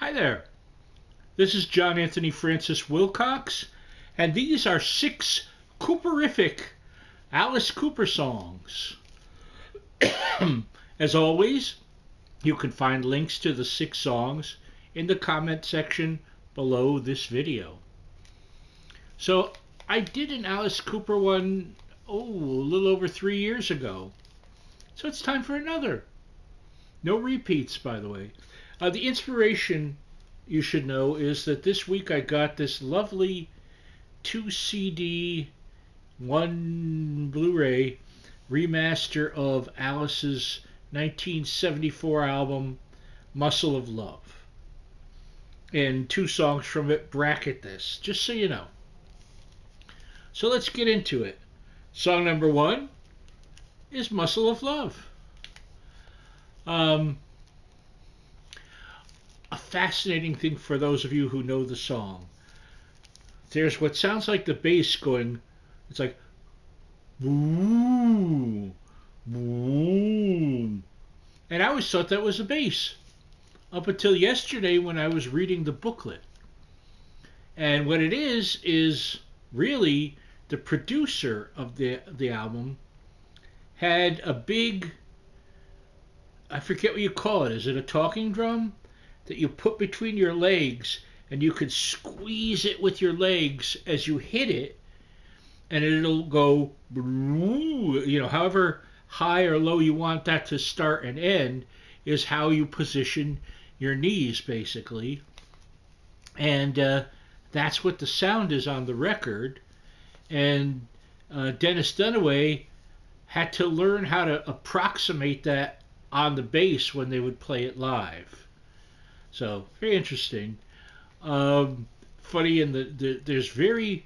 Hi there. This is John Anthony Francis Wilcox, and these are 6 Cooperific Alice Cooper songs. As always, you can find links to the 6 songs in the comment section below this video. So, I did an Alice Cooper one, a little over 3 years ago. So it's time for another. No repeats, by the way. The inspiration, you should know, is that this week I got this lovely 2 CD, 1 Blu-ray remaster of Alice's 1974 album, Muscle of Love. And 2 songs from it bracket this, just so you know. So let's get into it. Song number 1 is Muscle of Love. A fascinating thing for those of you who know the song. There's what sounds like the bass going, it's like boom, boom. And I always thought that was a bass up until yesterday when I was reading the booklet. And what it is really the producer of the album had a big, I forget what you call it. Is it a talking drum that you put between your legs, and you could squeeze it with your legs as you hit it, and it'll go, however high or low you want that to start and end is how you position your knees, basically. And that's what the sound is on the record. And Dennis Dunaway had to learn how to approximate that on the bass when they would play it live. So, very interesting. Funny, and there's very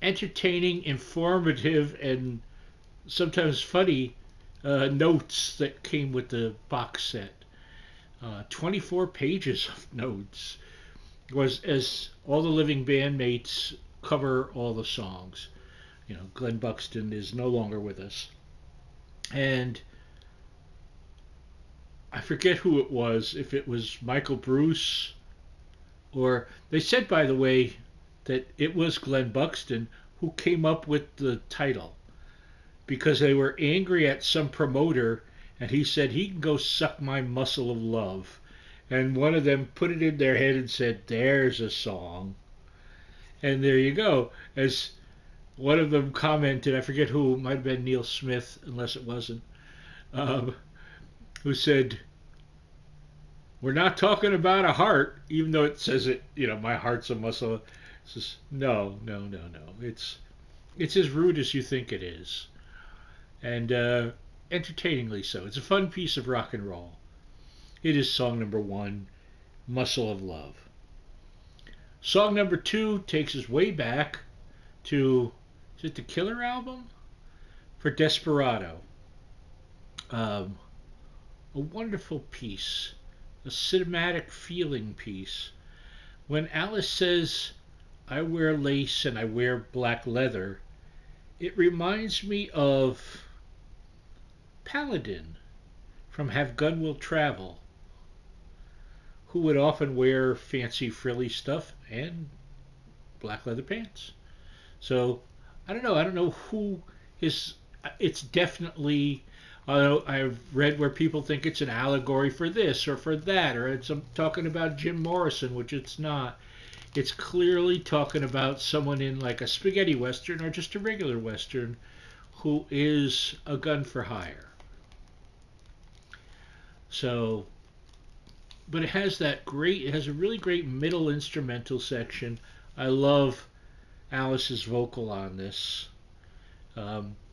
entertaining, informative, and sometimes funny notes that came with the box set. 24 pages of notes, was as all the living bandmates cover all the songs. Glenn Buxton is no longer with us. And I forget who it was, if it was Michael Bruce, or they said, by the way, that it was Glenn Buxton who came up with the title because they were angry at some promoter, and he said he can go suck my muscle of love. And one of them put it in their head and said, there's a song. And there you go. As one of them commented, I forget who, it might have been Neil Smith, unless it wasn't, who said, we're not talking about a heart, even though it says it, my heart's a muscle. It says, no. It's as rude as you think it is. And entertainingly so. It's a fun piece of rock and roll. It is song number 1, Muscle of Love. Song number 2 takes us way back to, is it the Killer album? For Desperado. A wonderful piece, a cinematic feeling piece. When Alice says, I wear lace and I wear black leather, it reminds me of Paladin from Have Gun Will Travel, who would often wear fancy frilly stuff and black leather pants. So, I don't know who his, it's definitely, I've read where people think it's an allegory for this or for that, or it's talking about Jim Morrison, which it's not. It's clearly talking about someone in like a spaghetti western or just a regular western who is a gun for hire. So, but it has a really great middle instrumental section. I love Alice's vocal on this.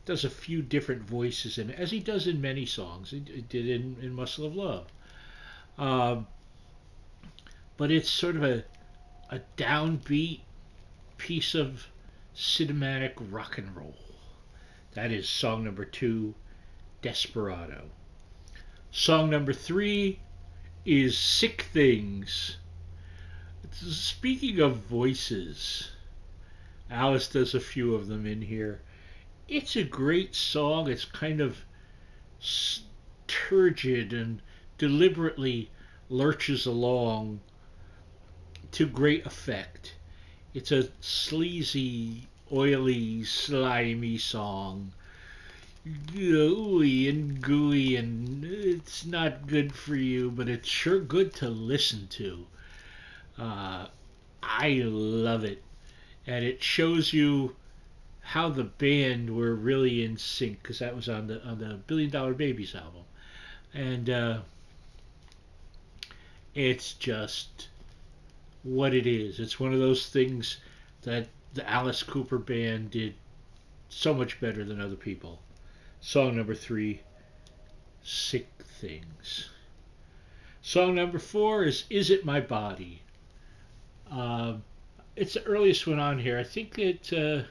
Does a few different voices in it, as he does in many songs. He did in Muscle of Love. But it's sort of a downbeat piece of cinematic rock and roll. That is song number 2, Desperado. Song number 3 is Sick Things. Speaking of voices, Alice does a few of them in here. It's a great song. It's kind of turgid and deliberately lurches along to great effect. It's a sleazy, oily, slimy song. Ooey and gooey, and it's not good for you, but it's sure good to listen to. Uh, I love it, and it shows you how the band were really in sync because that was on the Billion Dollar Babies album, and it's just what it is. It's one of those things that the Alice Cooper band did so much better than other people. Song number 3, Sick Things. Song number 4 is It My Body? Uh, it's the earliest one on here. I think I'm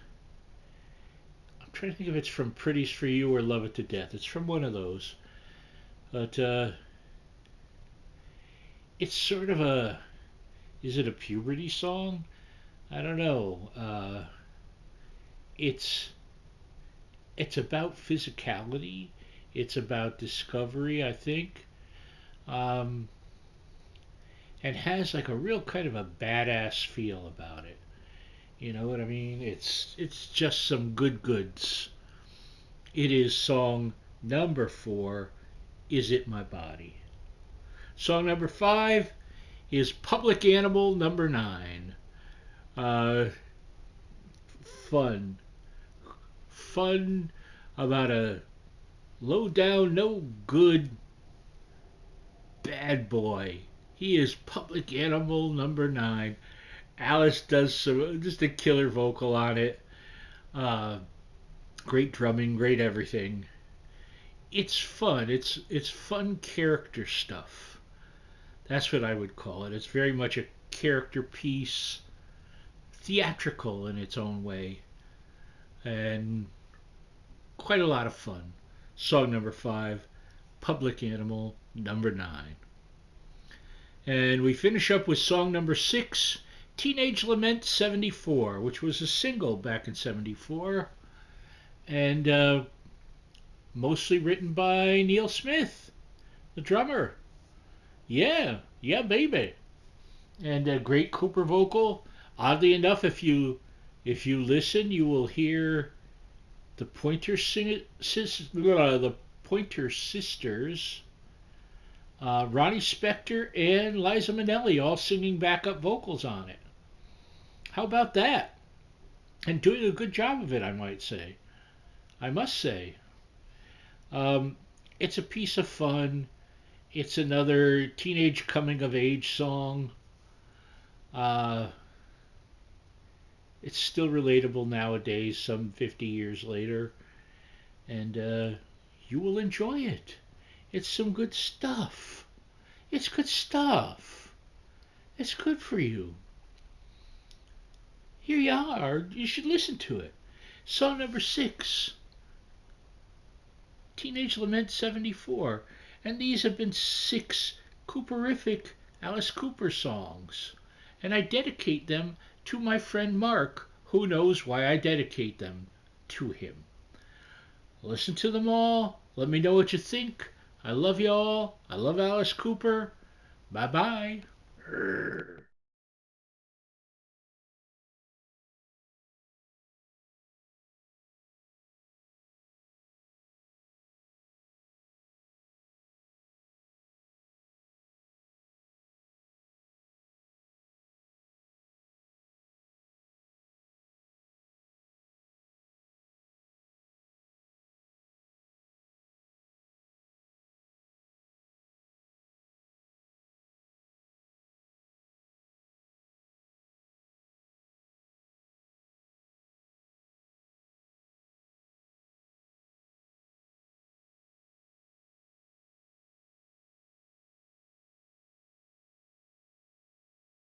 trying to think if it's from Pretty's for You or Love It to Death. It's from one of those. But it's sort of a, is it a puberty song? I don't know. It's it's about physicality. It's about discovery, I think, um, and has like a real kind of a badass feel about it. You know what I mean? It's just some good goods. It is song number 4. Is It My Body? Song number 5 is Public Animal number 9. Uh, fun, fun about a low down, no good bad boy. He is Public Animal number 9. Alice does some just a killer vocal on it. Uh, Great drumming, great everything. It's fun. It's fun character stuff. That's what I would call it. It's very much a character piece, theatrical in its own way, and quite a lot of fun. Song number 5, Public Animal number 9. And we finish up with song number 6, Teenage Lament 74, which was a single back in 74, and mostly written by Neil Smith, the drummer. Yeah, yeah, baby. And a great Cooper vocal. Oddly enough, if you listen, you will hear the the Pointer Sisters, Ronnie Spector and Liza Minnelli all singing backup vocals on it. How about that? And doing a good job of it, I might say. I must say. It's a piece of fun. It's another teenage coming of age song. Uh, it's still relatable nowadays, some 50 years later, and you will enjoy it. It's some good stuff. It's good stuff. It's good for you. Here you are. You should listen to it. Song number 6, Teenage Lament 74. And these have been 6 Cooperific Alice Cooper songs. And I dedicate them to my friend Mark, who knows why I dedicate them to him. Listen to them all. Let me know what you think. I love you all. I love Alice Cooper. Bye-bye.